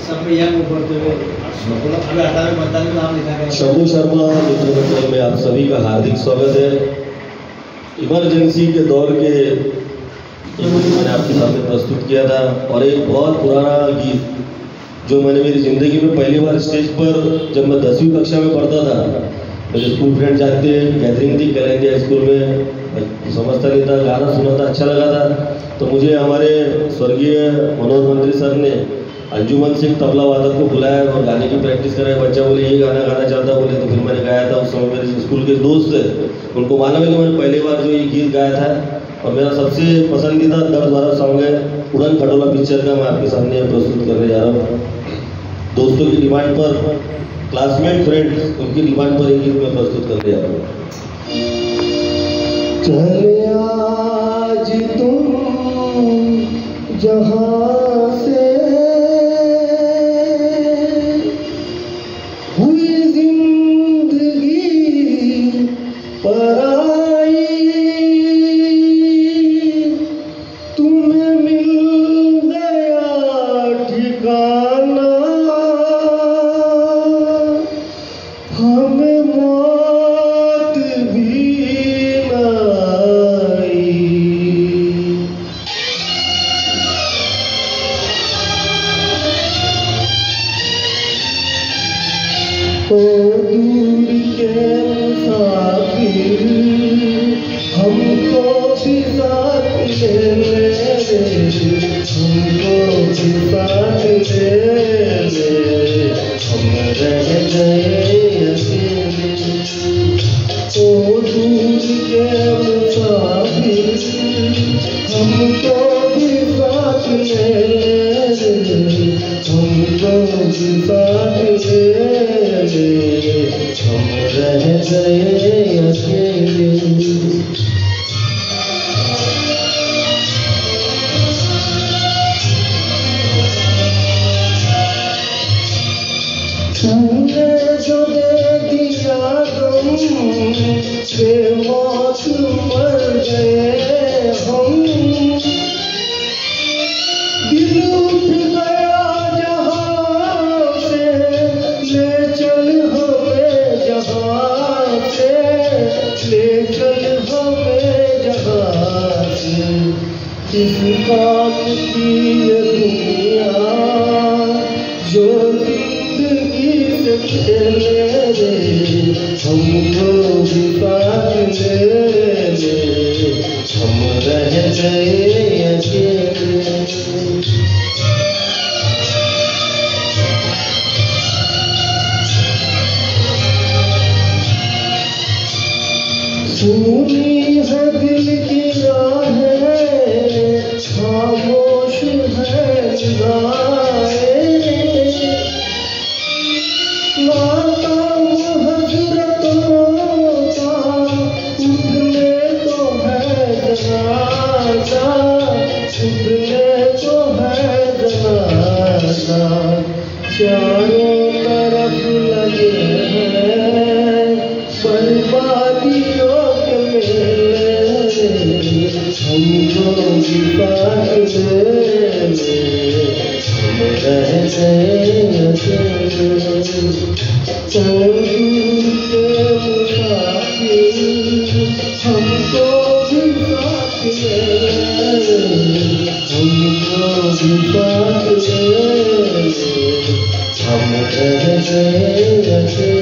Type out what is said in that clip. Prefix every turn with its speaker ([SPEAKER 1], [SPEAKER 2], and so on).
[SPEAKER 1] शंभू शर्मा मित्र मंडल में आप सभी का हार्दिक स्वागत है। इमरजेंसी के दौर के मैंने आपके सामने प्रस्तुत किया था और एक बहुत पुराना गीत जो मैंने मेरी ज़िंदगी में पहली बार स्टेज पर जब मैं 10वीं कक्षा में पढ़ता था, मेरे स्कूल फ्रेंड जानते हैं, गैदरिंग थी कलंदिया स्कूल में, समझता नहीं था, गाना सुना था, अच्छा लगा था। तो मुझे हमारे स्वर्गीय मनोज मंत्री सर ने अंजुमन से एक तबला वादक को बुलाया और गाने की प्रैक्टिस कराया। बच्चा बोले ये गाना गाना चाहता बोले, तो फिर मैंने गाया था। उस समय मेरे स्कूल के दोस्त थे, उनको मालूम है कि मैंने पहली बार जो ये गीत गाया था और मेरा सबसे पसंदीदा दर्द भरा सॉन्ग है उड़न खटोला पिक्चर का, मैं आपके सामने प्रस्तुत करने जा रहा हूँ। दोस्तों की डिमांड पर, क्लासमेट फ्रेंड्स उनकी डिमांड पर एक गीत मैं प्रस्तुत करने जा रहा हूँ। चले आज तुम जहाँ से हुई जिंदगी पर आई, तुम्हें मिल गया ठिकाना, हमें मौत भी न आई। ओ दूर के मुसाफिर हमको भी साथ ले ले, हमको भी साथ ले ले, हम रह गए अकेले। ओ दूर के मुसाफिर हमको भी साथ ले ले, हमको भी साथ ले ले, हम रह गए अकेले। तुमने जो दे दिया गम, बेमौत मर गए हम, दिल उठ गया जहाँ से, ले चल हमें जहाँ से, ले चल हमें जहाँ से। इस काम की ये दुनिया जो जिंदगी से खेले रे, हमको भी साथ ले ले, हम रह गए अकेले। सुनी है दिल की राहें, खामोश है निगाहें, नाकाम हजरतों का उठने को है जनाजा, उठने को है जनाजा। चारों तरफ लगे हैं बर्बादियों के मेले, हमको भी साथ ले ले, हम रह गए अकेले। चंदू के मुसाफिर हमको भी साथ ले ले, हमको भी साथ ले ले, हम रह गए अकेले।